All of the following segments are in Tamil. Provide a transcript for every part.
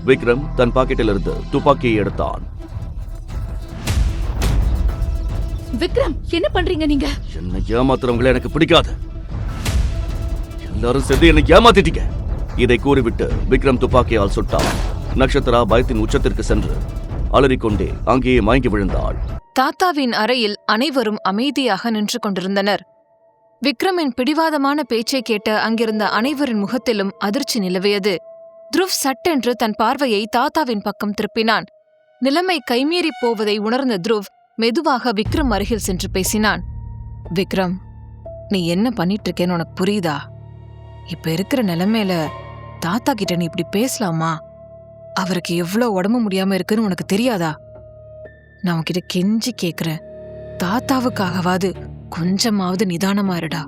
விக்ரம் தன் பாக்கெட்டிலிருந்து துப்பாக்கியை எடுத்தான். விக்ரம், என்ன பண்றீங்க நீங்க? என்னை ஏமாத்துறவங்களை எனக்கு பிடிக்காது. எல்லாரும் சேர்ந்து என்னை ஏமாத்திட்டீங்க. இதை கூறிவிட்டு விக்ரம் துப்பாக்கியால் சுட்டான். நட்சத்திரா பயத்தின் உச்சத்திற்கு சென்று அலறிக்கொண்டே அங்கேயே மயங்கி விழுந்தாள். தாத்தாவின் அறையில் அனைவரும் அமைதியாக நின்று கொண்டிருந்தனர். விக்ரமின் பிடிவாதமான பேச்சை கேட்ட அங்கிருந்த அனைவரின் முகத்திலும் அதிர்ச்சி நிலவியது. துருவ் சட்டென்று தன் பார்வையை தாத்தாவின் பக்கம் திருப்பினான். நிலைமை கைமீறிப் போவதை உணர்ந்த துருவ் மெதுவாக விக்ரம் அருகில் சென்று பேசினான். விக்ரம், நீ என்ன பண்ணிட்டு இருக்கேன்னு உனக்கு புரியுதா? இப்ப இருக்கிற நிலைமையில தாத்தா கிட்ட நீ இப்படி பேசலாமா? அவருக்கு எவ்வளவு உடம்பு முடியாம இருக்குன்னு உனக்கு தெரியாதா? நான் உன்கிட்ட கெஞ்சி கேக்குறேன், தாத்தாவுக்காகவாது கொஞ்சமாவது நிதானமா இருடா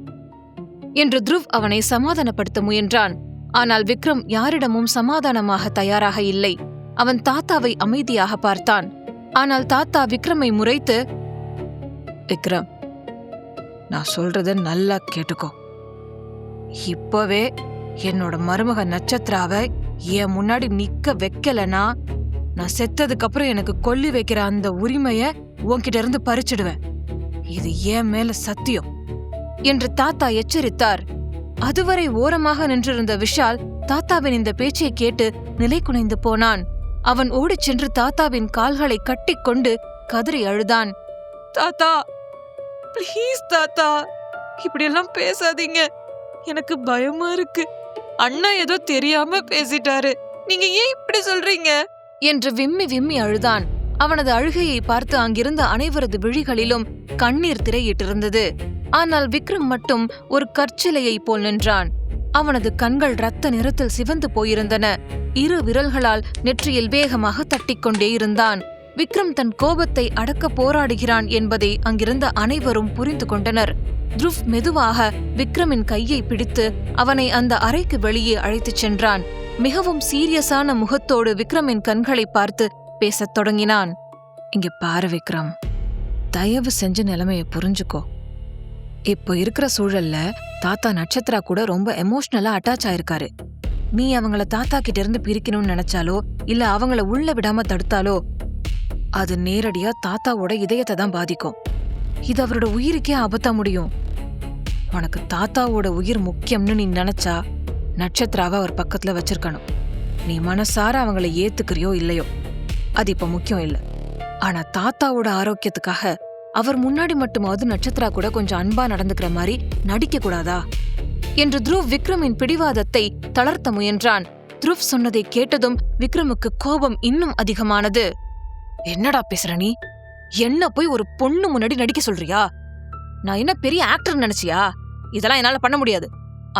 என்று துருவ் அவனை சமாதானப்படுத்த முயன்றான். ஆனால் விக்ரம் யாரிடமும் சமாதானமாக தயாராக இல்லை. அவன் தாத்தாவை அமைதியாக பார்த்தான். ஆனால் தாத்தா விக்ரமை முறைத்து, விக்ரம், நான் சொல்றத நல்லா கேட்டுக்கோ. இப்பவே என்னோட மருமக நட்சத்திராவை என் முன்னாடி நிக்க வைக்கலனா நான் செத்ததுக்கு அப்புறம் எனக்கு கொல்லி வைக்கிற அந்த உரிமைய உன்கிட்ட இருந்து பறிச்சிடுவேன். இது என் மேல சத்தியம் என்று தாத்தா எச்சரித்தார். அதுவரை ஓரமாக நின்றிருந்த விஷால் தாத்தாவின் இந்த பேச்சை கேட்டு நிலை குலைந்து போனான். அவன் ஓடிச் சென்று தாத்தாவின் கால்களை கட்டிக்கொண்டு கதறி அழுதான். தாத்தா, ப்ளீஸ் தாத்தா, இப்படியெல்லாம் பேசாதீங்க. எனக்கு பயமா இருக்கு. அண்ணா ஏதோ தெரியாம பேசிட்டாரு. நீங்க ஏன் இப்படி சொல்றீங்க என்று விம்மி விம்மி அழுதான். அவனது அழுகையை பார்த்து அங்கிருந்த அனைவரது விழிகளிலும் கண்ணீர் திரையிட்டிருந்தது. ஆனால் விக்ரம் மட்டும் ஒரு கற்சிலையை போல் நின்றான். அவனது கண்கள் இரத்த நிறத்தில் சிவந்து போயிருந்தன. இரு விரல்களால் நெற்றியில் வேகமாக தட்டிக்கொண்டே இருந்தான். விக்ரம் தன் கோபத்தை அடக்க போராடுகிறான் என்பதை அங்கிருந்த அனைவரும் புரிந்து கொண்டனர். துருவ் மெதுவாக விக்ரமின் கையை பிடித்து அவனை அந்த அறைக்கு வெளியே அழைத்துச் சென்றான். மிகவும் சீரியஸான முகத்தோடு விக்ரமின் கண்களை பார்த்து பேசத் தொடங்கினான். இங்க பாரு விக்ரம், தயவு செஞ்ச நிலைமைய புரிஞ்சுக்கோ. இப்போ இருக்கிற சூழல்ல தாத்தா நட்சத்திரா கூட ரொம்ப எமோஷனலா அட்டாச் ஆயிருக்காரு. நீ அவங்கள தாத்தா கிட்ட இருந்து பிரிக்கணும்னு நினைச்சாலோ இல்ல அவங்கள உள்ள விடாம தடுத்தாலோ அது நேரடியா தாத்தாவோட இதயத்தை தான் பாதிக்கும். இது அவரோட உயிருக்கே ஆபத்தா முடியும். உனக்கு தாத்தாவோட உயிர் முக்கியம்னு நீ நினைச்சா நட்சத்திராவை அவர் பக்கத்துல வச்சிருக்கணும். நீ மனசார அவங்கள ஏத்துக்கிறியோ இல்லையோ அது இப்ப முக்கியம் இல்ல. ஆனா தாத்தாவோட ஆரோக்கியத்துக்காக அவர் முன்னாடி மட்டுமாவது நட்சத்திரா கூட கொஞ்சம் அன்பா நடந்துக்கிற மாதிரி நடிக்க கூடாதா என்று துருவ் விக்ரமின் பிடிவாதத்தை தளர்த்த முயன்றான். துருவ் சொன்னதை கேட்டதும் விக்ரமுக்கு கோபம் இன்னும் அதிகமானது. என்னடா பேசுற நீ? என்ன போய் ஒரு பொண்ணு முன்னாடி நடிக்க சொல்றியா? நான் என்ன பெரிய ஆக்டர் நினைச்சியா? இதெல்லாம் என்னால பண்ண முடியாது.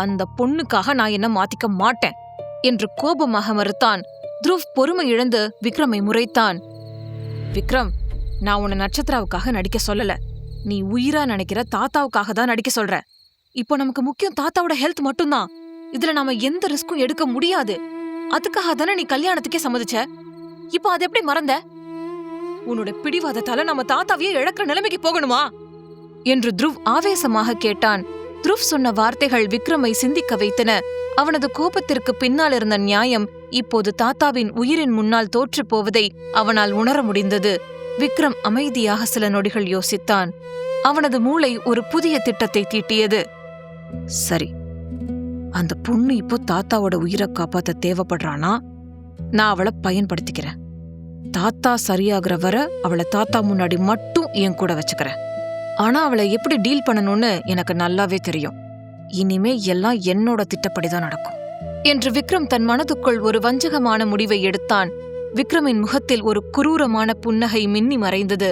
அந்த பொண்ணுக்காக நான் என்ன மாத்திக்க மாட்டேன் என்று கோபமாக மறுத்தான். துருவ் பொறுமை இழந்து விக்ரமை முறைத்தான். விக்ரம், நான் உன்னை நட்சத்திராவுக்காக நடிக்க சொல்லல. நீ உயிரா நினைக்கிற தாத்தாவுக்காக தான் நடிக்க சொல்ற. இப்போ நமக்கு முக்கியம் தாத்தாவோட ஹெல்த் மட்டும்தான். இதுல நாம எந்த ரிஸ்க்கும் எடுக்க முடியாது. அதுக்காக தானே நீ கல்யாணத்துக்கே சம்மதிச்ச. இப்போ அது எப்படி மறந்த? உன்னோட பிடிவாதத்தால நம்ம தாத்தாவையே இழக்கிற நிலைமைக்கு போகணுமா என்று துருவ் ஆவேசமாக கேட்டான். துருவ் சொன்ன வார்த்தைகள் விக்ரமை சிந்திக்க வைத்தன. அவனது கோபத்திற்கு பின்னால் இருந்த நியாயம் இப்போது தாத்தாவின் உயிரின் முன்னால் தோற்றுப் போவதை அவனால் உணர முடிந்தது. விக்ரம் அமைதியாக சில நொடிகள் யோசித்தான். அவனது மூளை ஒரு புதிய திட்டத்தை தீட்டியது. சரி, அந்த பொண்ணு இப்போ தாத்தாவோட உயிரை காப்பாத்த தேவைப்படுறானா? நான் அவளை பயன்படுத்திக்கிறேன். தாத்தா சரியாகிற வர அவளை தாத்தா முன்னாடி மட்டும் என் கூட வச்சுக்கிறேன். ஆனா அவளை எப்படி டீல் பண்ணணும்னு எனக்கு நல்லாவே தெரியும். இனிமே எல்லாம் என்னோட திட்டப்படிதான் நடக்கும் என்று விக்ரம் தன் மனதுக்குள் ஒரு வஞ்சகமான முடிவை எடுத்தான். விக்ரமின் முகத்தில் ஒரு குரூரமான புன்னகை மின்னி மறைந்தது.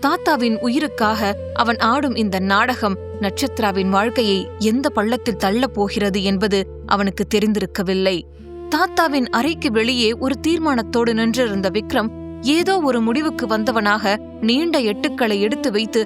தாத்தாவின் உயிருக்காக அவன் ஆடும் இந்த நாடகம் நட்சத்திராவின் வாழ்க்கையை எந்த பள்ளத்தில் தள்ளப் போகிறது என்பது அவனுக்கு தெரிந்திருக்கவில்லை. தாத்தாவின் அறைக்கு வெளியே ஒரு தீர்மானத்தோடு நின்றிருந்த விக்ரம் ஏதோ ஒரு முடிவுக்கு வந்தவனாக நீண்ட எட்டுக்களை எடுத்து வைத்து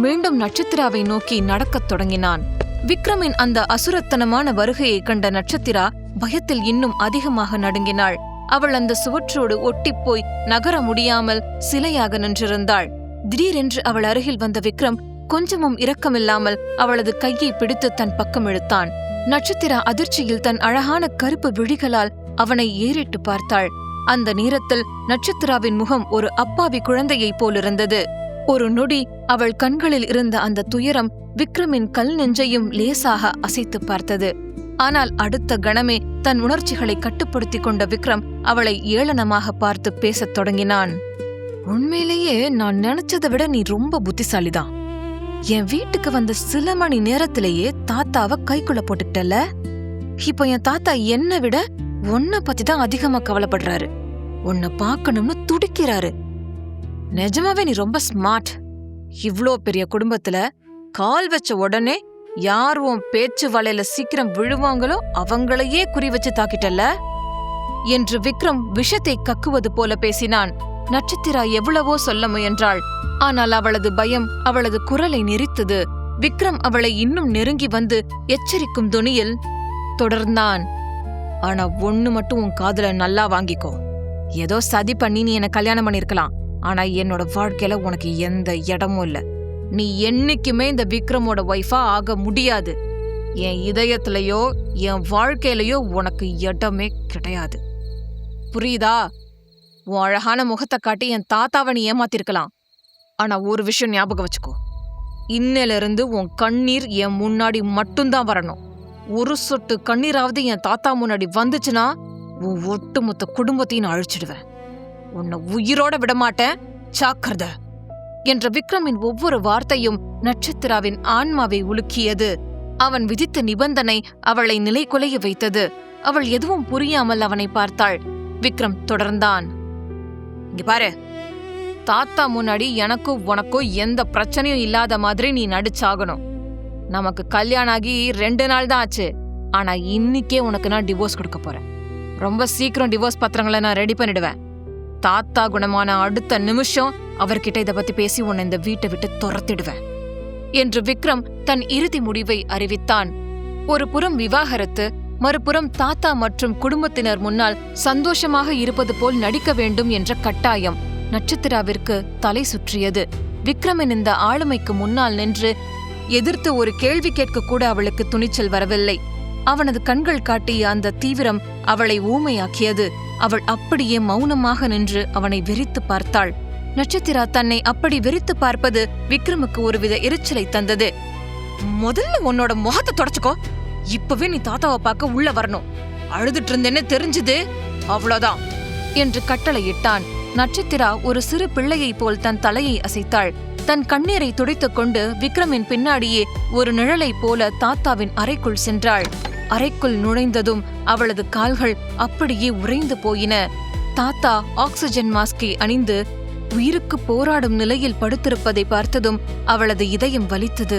மீண்டும் நட்சத்திராவை நோக்கி நடக்கத் தொடங்கினான். விக்ரமின் அந்த அசுரத்தனமான வருகையை கண்ட நட்சத்திரா பயத்தில் இன்னும் அதிகமாக நடுங்கினாள். அவள் அந்த சுவற்றோடு ஒட்டிப்போய் நகர முடியாமல் சிலையாக நின்றிருந்தாள். திடீரென்று அவள் அருகில் வந்த விக்ரம் கொஞ்சமும் இரக்கமில்லாமல் அவளது கையை பிடித்து தன் பக்கம் இழுத்தான். நட்சத்திரா அதிர்ச்சியில் தன் அழகான கருப்பு விழிகளால் அவனை ஏறிட்டு பார்த்தாள். அந்த நேரத்தில் நட்சத்திராவின் முகம் ஒரு அப்பாவி குழந்தையைப் போலிருந்தது. ஒரு நொடி அவள் கண்களில் இருந்த அந்த துயரம் விக்ரமின் கல் நெஞ்சையும் லேசாக அசைத்து பார்த்தது. ஆனால் அடுத்த கணமே தன் உணர்ச்சிகளை கட்டுப்படுத்திக் கொண்ட விக்ரம் அவளை ஏளனமாக பார்த்து பேசத் தொடங்கினான். உண்மையிலேயே நான் நினைச்சதை விட நீ ரொம்ப புத்திசாலிதான். என் வீட்டுக்கு வந்த சில மணி நேரத்திலேயே தாத்தாவை கைக்குள்ள போட்டுக்கிட்டல. இப்ப என் தாத்தா என்னை விட உன்னை பத்தி தான் அதிகமா கவலைப்படுறாரு. உன்னை பார்க்கணும்னு துடிக்கிறாரு. நிஜமாவே நீ ரொம்ப ஸ்மார்ட். இவ்ளோ பெரிய குடும்பத்துல கால் வச்ச உடனே யார் உன் பேச்சு வலையில சீக்கிரம் விழுவாங்களோ அவங்களையே குறி வச்சு தாக்கிட்டல்ல என்று விக்ரம் விஷத்தை கக்குவது போல பேசினான். நட்சத்திரா எவ்வளவோ சொல்ல முயன்றாள். ஆனால் அவளது பயம் அவளது குரலை நெரித்தது. விக்ரம் அவளை இன்னும் நெருங்கி வந்து எச்சரிக்கும் தொனியில் தொடர்ந்தான். ஆனா ஒண்ணு மட்டும் உன் காதுல நல்லா வாங்கிக்கோ. ஏதோ சதி பண்ணி நீ என்ன கல்யாணம் பண்ணிருக்கலாம். ஆனா என்னோட வாழ்க்கையில உனக்கு எந்த இடமும் இல்ல. நீ என்னைக்குமே இந்த விக்ரமோட ஒய்ஃபா ஆக முடியாது. என் இதயத்திலயோ என் வாழ்க்கையிலயோ உனக்கு இடமே கிடையாது. புரியுதா? உன் அழகான முகத்தை காட்டி என் தாத்தாவை நீ ஏமாத்திருக்கலாம். ஆனா ஒரு விஷயம் ஞாபகம் வச்சுக்கோ. இன்னிலிருந்து உன் கண்ணீர் என் முன்னாடி மட்டும்தான் வரணும். ஒரு சொட்டு கண்ணீராவது என் தாத்தா முன்னாடி வந்துச்சுன்னா உன் ஒட்டுமொத்த குடும்பத்தையும் நான் அழிச்சிடுவேன். உன்னை உயிரோட விடமாட்டேன், ஜாக்கிரதை என்ற விக்ரமின் ஒவ்வொரு வார்த்தையும் நட்சத்திராவின் ஆன்மாவை உலுக்கியது. அவன் விதித்த நிபந்தனை அவளை நிலைகுலைய வைத்தது. அவள் எதுவும் புரியாமல் அவனை பார்த்தாள். விக்ரம் தொடர்ந்தான். இங்க பாரு, தாத்தா முன்னாடி எனக்கும் உனக்கும் எந்த பிரச்சனையும் இல்லாத மாதிரி நீ நடிச்சாகணும். நமக்கு கல்யாணம் ஆகி 2 நாள் தான் ஆச்சு. ஆனா இன்னிக்கே உனக்கு நான் டிவோர்ஸ் கொடுக்க போறேன். ரொம்ப சீக்கிரம் டிவோர்ஸ் பத்திரங்களை நான் ரெடி பண்ணிடுவேன். தாத்தா குணமான அடுத்த நிமிஷம் அவர்கிட்ட இதை பத்தி பேசி உன்னை இந்த வீட்டை விட்டு துரத்திடுவேன் என்று விக்ரம் தன் இறுதி முடிவை அறிவித்தான். ஒரு புறம் விவாகரத்து, மறுபுறம் தாத்தா மற்றும் குடும்பத்தினர் முன்னால் சந்தோஷமாக இருப்பது போல் நடிக்க வேண்டும் என்ற கட்டாயம் நட்சத்திராவிற்கு தலை சுற்றியது. விக்ரமின் இந்த ஆளுமைக்கு முன்னால் நின்று எதிர்த்து ஒரு கேள்வி கேட்க கூட அவளுக்கு துணிச்சல் வரவில்லை. அவனது கண்கள் காட்டிய அந்த தீவிரம் அவளை ஊமையாக்கியது. அவள் அப்படியே மௌனமாக நின்று அவனை வெறித்து பார்த்தாள். நட்சத்திரா தன்னை அப்படி வெறித்து பார்ப்பது விக்ரமுக்கு ஒருவித எரிச்சலை தந்தது. முதல்ல உன்னோட முகத்தை தொடச்சுக்கோ. இப்பவே நீ தாத்தாவை பார்க்க உள்ள வரணும். அழுதுட்டு இருந்தேன்னு தெரிஞ்சுது, அவ்வளவுதான் என்று கட்டளையிட்டான். நட்சத்திரா ஒரு சிறு பிள்ளையைப் போல் தன் தலையை அசைத்தாள். தன் கண்ணீரை துடைத்துக் கொண்டு விக்ரமின் பின்னாடியே ஒரு நிழலைப் போல தாத்தாவின் அறைக்குள் சென்றாள். அறைக்குள் நுழைந்ததும் அவளது கால்கள் அப்படியே உறைந்து போயின. தாத்தா ஆக்சிஜன் மாஸ்கை அணிந்து உயிருக்கு போராடும் நிலையில் படுத்திருப்பதை பார்த்ததும் அவளது இதயம் வலித்தது.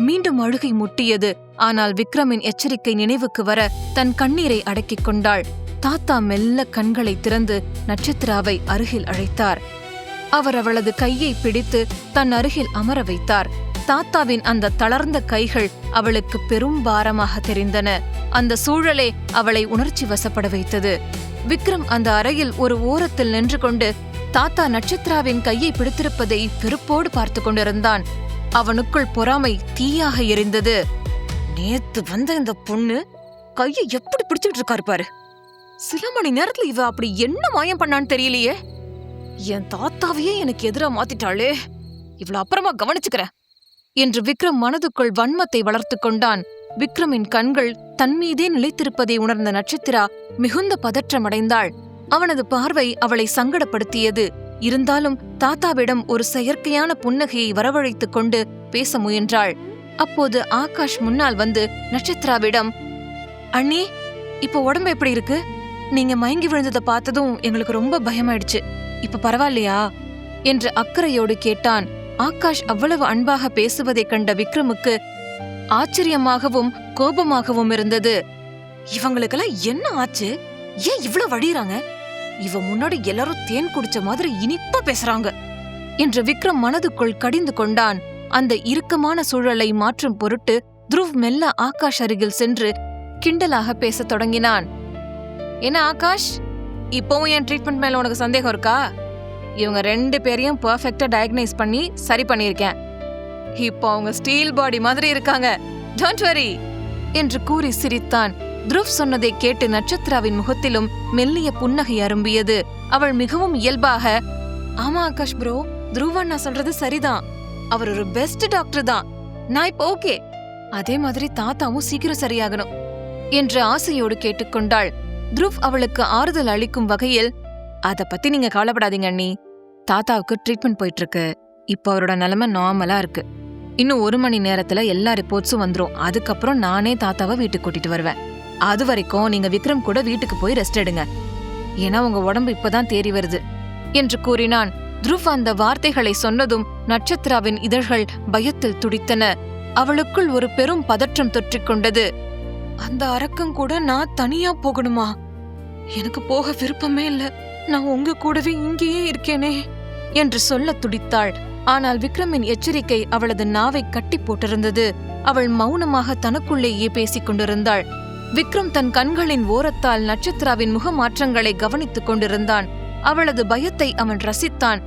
மீண்டும் அழுகை முட்டியது. ஆனால் விக்ரமின் எச்சரிக்கை நினைவுக்கு வர தன் கண்ணீரை அடக்கிக் கொண்டாள். தாத்தா மெல்ல கண்களை திறந்து நட்சத்திராவை அருகில் அழைத்தார். அவர் அவளது கையை பிடித்து தன் அருகில் அமர வைத்தார். தாத்தாவின் அந்த தளர்ந்த கைகள் அவளுக்கு பெரும் பாரமாக தெரிந்தன. அந்த சூழலே அவளை உணர்ச்சி வசப்பட வைத்தது. விக்ரம் அந்த அறையில் ஒரு ஓரத்தில் நின்று கொண்டு தாத்தா நட்சத்திராவின் கையை பிடித்திருப்பதை வெறுப்போடு பார்த்து கொண்டிருந்தான். அவனுக்குள் பொறாமை தீயாக எரிந்தது. நேத்து வந்த இந்த பொண்ணு கையை எப்படி பிடிச்சிட்டு இருக்காரு பாரு. சில மணி நேரத்துல இவ அப்படி என்ன மாயம் பண்ணான்னு தெரியலையே. என் தாத்தாவையே எனக்கு எதிரா மாத்திட்டாளே. இவ்வளவு அப்புறமா கவனிச்சுக்கிறேன் என்று விக்ரம் மனதுக்குள் வன்மத்தை வளர்த்து கொண்டான். விக்ரமின் கண்கள் தன்மீதே நிலைத்திருப்பதை உணர்ந்த நட்சத்திரா மிகுந்த பதற்றமடைந்தாள். அவனது பார்வை அவளை சங்கடப்படுத்தியது. இருந்தாலும் தாத்தாவிடம் ஒரு செயற்கையான புன்னகையை வரவழைத்துக் கொண்டு பேச முயன்றாள். அப்போது ஆகாஷ் முன்னால் வந்து நட்சத்திராவிடம், அண்ணி, இப்ப உடம்பு எப்படி இருக்கு? நீங்க மயங்கி விழுந்ததை பார்த்ததும் எங்களுக்கு ரொம்ப பயமாயிடுச்சு. இப்ப பரவாயில்லையா என்று அக்கறையோடு கேட்டான். ஆகாஷ் அவ்வளவு அன்பாக பேசுவதை கண்ட விக்ரமுக்கு ஆச்சரியமாகவும் கோபமாகவும் இருந்தது. இவங்களுக்கெல்லாம் என்ன ஆச்சு? ஏன் இவ்வளவு வழியறாங்க? இவ முன்னாடி எல்லாரும் தேன் குடிச்ச மாதிரி இனிப்பா பேசுறாங்க என்று விக்ரம் மனதுக்குள் கடிந்து கொண்டான். அந்த இறுக்கமான சூழலை மாற்றும் பொருட்டு துருவ் மெல்ல ஆகாஷ் அருகில் சென்று கிண்டலாக பேசத் தொடங்கினான். என்ன ஆகாஷ், இப்பவும் என் ட்ரீட்மெண்ட் மேல உனக்கு சந்தேகம் இருக்கா? இவங்க 2 பேரையும் பெர்ஃபெக்ட்டா டயக்னைஸ் பண்ணி சரி பண்ணியிருக்கேன். இப்போ அவங்க ஸ்டீல் பாடி மாதிரி இருக்காங்க. டோன்ட் வரி என்று கூறி சிரித்தான். துருவ் சொன்னதை கேட்டு நட்சத்திராவின் முகத்திலும் மெல்லிய புன்னகை அரும்பியது. அவள் மிகவும் இயல்பாக, ஆமா ஆகாஷ் ப்ரோ, துருவண்ணா சொல்றது சரிதான், அவர் ஒரு பெஸ்ட் டாக்டர் தான், நான் இப்ப ஓகே, அதே மாதிரி தாத்தாவும் சீக்கிரம் சரியாகணும் என்று ஆசையோடு கேட்டுக்கொண்டாள். துருவ் அவளுக்கு ஆறுதல் அளிக்கும் வகையில், அத பத்தி நீங்க கவலைப்படாதீங்க அண்ணி, தாத்தாவுக்கு ட்ரீட்மெண்ட் போயிட்டு இருக்கு, இப்ப அவரோட நிலைமை நார்மலா இருக்கு, இன்னும் 1 மணி நேரத்துல எல்லா ரிப்போர்ட்ஸும் வந்துரும், அதுக்கப்புறம் நானே தாத்தாவை வீட்டுக்கு கூட்டிட்டு வருவேன், அது வரைக்கும் நீங்க விக்ரம் கூட வீட்டுக்கு போய் ரெஸ்ட் எடுங்க, ஏன்னா உங்க உடம்பு இப்பதான் தேறி வருது என்று கூறினான். துருவ் அந்த வார்த்தைகளை சொன்னதும் நட்சத்திராவின் இதழ்கள் பயத்தில் துடித்தன. அவளுக்குள் ஒரு பெரும் பதற்றம் தொற்றிக்கொண்டது. அந்த அரக்கம் கூட நான் தனியா போகணுமா? எனக்கு போக விருப்பமே இல்ல, நான் உங்க கூடவே இங்கேயே இருக்கேனே என்று சொல்ல துடித்தாள். ஆனால் விக்ரமின் எச்சரிக்கை அவளது நாவை கட்டி போட்டிருந்தது. அவள் மௌனமாக தனக்குள்ளேயே பேசிக் கொண்டிருந்தாள். விக்ரம் தன் கண்களின் ஓரத்தால் நட்சத்திராவின் முக மாற்றங்களை கவனித்துக் கொண்டிருந்தான். அவளது பயத்தை அவன் ரசித்தான்.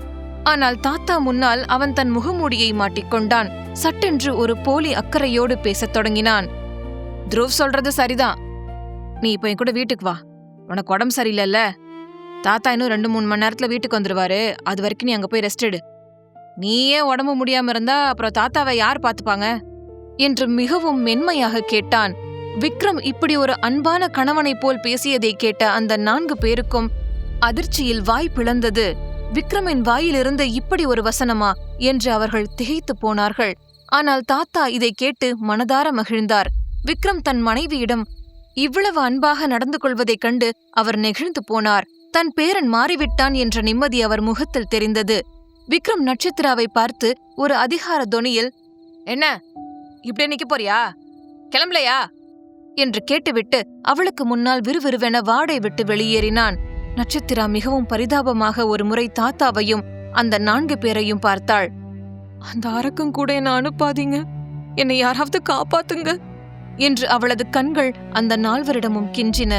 ஆனால் தாத்தா முன்னால் அவன் தன் முகமூடியை மாட்டிக்கொண்டான். சட்டென்று ஒரு போலி அக்கறையோடு பேசத் தொடங்கினான். துருவ் சொல்றது சரிதான், நீ இப்ப என் கூட வீட்டுக்கு வா, உனக்கு உடம்பு சரியில்லைல்ல, தாத்தா இன்னும் 2-3 மணி நேரத்துல வீட்டுக்கு வந்துருவாரு, அது வரைக்கும் நீ அங்க போய் ரெஸ்ட் எடு, நீயே உடம்பு முடியாம இருந்தா அப்புறம் தாத்தாவை யார் பாத்துப்பாங்க என்று மிகவும் மென்மையாக கேட்டான். விக்ரம் இப்படி ஒரு அன்பான கணவனைப் போல் பேசியதை கேட்ட அந்த 4 பேருக்கும் அதிர்ச்சியில் வாய் பிளந்தது. விக்ரமின் வாயிலிருந்து இப்படி ஒரு வசனமா என்று அவர்கள் திகைத்து போனார்கள். ஆனால் தாத்தா இதை கேட்டு மனதார மகிழ்ந்தார். விக்ரம் தன் மனைவியிடம் இவ்வளவு அன்பாக நடந்து கொள்வதைக் கண்டு அவர் நெகிழ்ந்து போனார். தன் பேரன் மாறிவிட்டான் என்ற நிம்மதி அவர் முகத்தில் தெரிந்தது. விக்ரம் நட்சத்திராவை பார்த்து ஒரு அதிகார தொனியில், என்ன இப்படி நிக்க போறியா, கிளம்பலையா என்று கேட்டுவிட்டு அவளுக்கு முன்னால் விறுவிறுவென வாடை விட்டு வெளியேறினான். நட்சத்திரா மிகவும் பரிதாபமாக ஒரு முறை தாத்தாவையும் அந்த 4 பேரையும் பார்த்தாள். அந்த அரக்கம் கூட என்ன அனுப்பாதீங்க, என்னை யாராவது காப்பாத்துங்க என்று அவளது கண்கள் அந்த 4வரிடமும் கிஞ்சின.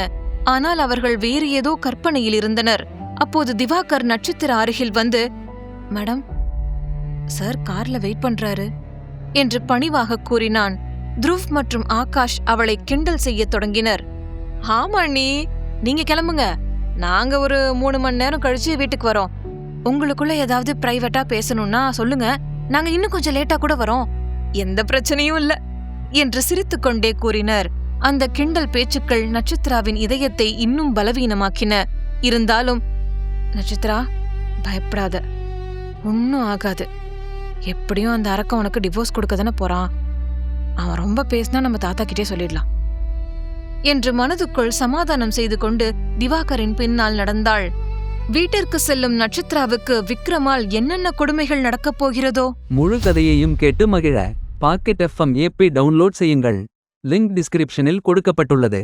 ஆனால் அவர்கள் வேறு ஏதோ கற்பனையில் இருந்தனர். அப்போது திவாகர் நட்சத்திர அருகில் வந்து, மேடம், சார் கார்ல வெயிட் பண்றாரு என்று பணிவாக கூறினான். துருவ் மற்றும் ஆகாஷ் அவளை கிண்டல் செய்ய தொடங்கினர். ஆமா அண்ணி, நீங்க கிளம்புங்க, நாங்க ஒரு 3 மணி நேரம் கழிச்சு வீட்டுக்கு வரோம், உங்களுக்குள்ள ஏதாவது பிரைவேட்டா பேசணும்னா சொல்லுங்க, நாங்க இன்னும் கொஞ்சம் லேட்டா கூட வரோம், எந்த பிரச்சனையும் இல்ல என்று சிரித்துக்கொண்டே கூறினர். அந்த கிண்டல் பேச்சுக்கள் நட்சத்திராவின் இதயத்தை இன்னும் பலவீனமாக்கின. இருந்தாலும், நட்சத்திரா பயப்படாத, ஒன்னும் ஆகாது, எப்படியும் அந்த அரக்கம் உனக்கு டிவோர்ஸ் கொடுக்க தானே போறான், அவன் ரொம்ப பேசினா நம்ம தாத்தா கிட்டே சொல்லிடலாம் என்று மனதுக்குள் சமாதானம் செய்து கொண்டு திவாகரின் பின்னால் நடந்தாள். வீட்டிற்கு செல்லும் நட்சத்திராவுக்கு விக்ரமால் என்னென்ன கொடுமைகள் நடக்கப் போகிறதோ. முழு கதையையும் கேட்டு மகிழ பாக்கெட் FM ஆப்பை டவுன்லோட் செய்யுங்கள். லிங்க் டிஸ்கிரிப்ஷனில் கொடுக்கப்பட்டுள்ளது.